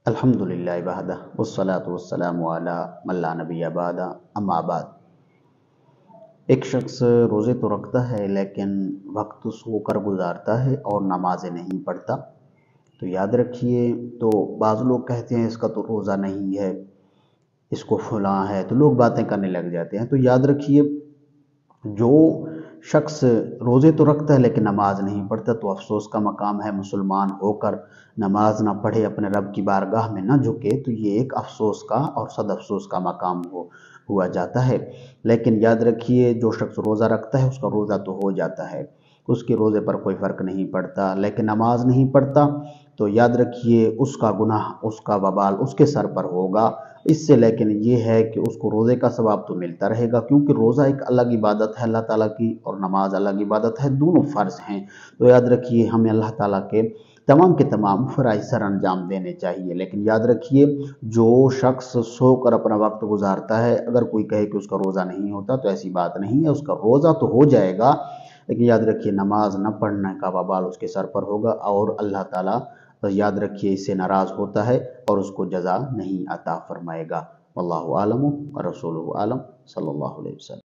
الحمدللہ وحدہ والصلاة والسلام علی من لا نبی بعدہ اما بعد۔ ایک شخص روزے تو رکھتا ہے لیکن وقت سو کر گزارتا ہے اور نمازیں نہیں پڑھتا، تو یاد رکھیے، تو بعض لوگ کہتے ہیں اس کا تو روزہ نہیں ہے، اس کو فلاں ہے، تو لوگ باتیں کرنے لگ جاتے ہیں۔ تو یاد رکھیے، جو شخص روزے تو رکھتا ہے لیکن نماز نہیں پڑھتا تو افسوس کا مقام ہے۔ مسلمان ہو کر نماز نہ پڑھے، اپنے رب کی بارگاہ میں نہ جھکے، تو یہ ایک افسوس کا اور صد افسوس کا مقام ہوا جاتا ہے۔ لیکن یاد رکھیے، جو شخص روزہ رکھتا ہے اس کا روزہ تو ہو جاتا ہے، اس کے روزے پر کوئی فرق نہیں پڑتا، لیکن نماز نہیں پڑھتا تو یاد رکھیے اس کا گناہ، اس کا وبال اس کے سر پر ہوگا۔ اس سے لیکن یہ ہے کہ اس کو روزے کا ثواب تو ملتا رہے گا، کیونکہ روزہ ایک الگ عبادت ہے اللہ تعالیٰ کی، اور نماز الگ عبادت ہے، دونوں فرض ہیں۔ تو یاد رکھیے، ہمیں اللہ تعالیٰ کے تمام کے تمام فرائض سر انجام دینے چاہیے۔ لیکن یاد رکھیے، جو شخص سو کر اپنا وقت گزارتا ہے، اگر کوئی کہے کہ اس کا روزہ نہیں ہوتا تو ایسی بات نہیں ہے، اس کا روزہ تو ہو جائے گا، لیکن یاد رکھیے نماز نہ پڑھنے کا وبال اس کے سر پر ہوگا، اور اللہ تعالیٰ یاد رکھیے اس سے ناراض ہوتا ہے اور اس کو جزا نہیں عطا فرمائے گا۔ واللہ عالم ورسولہ عالم، صلی اللہ علیہ وسلم۔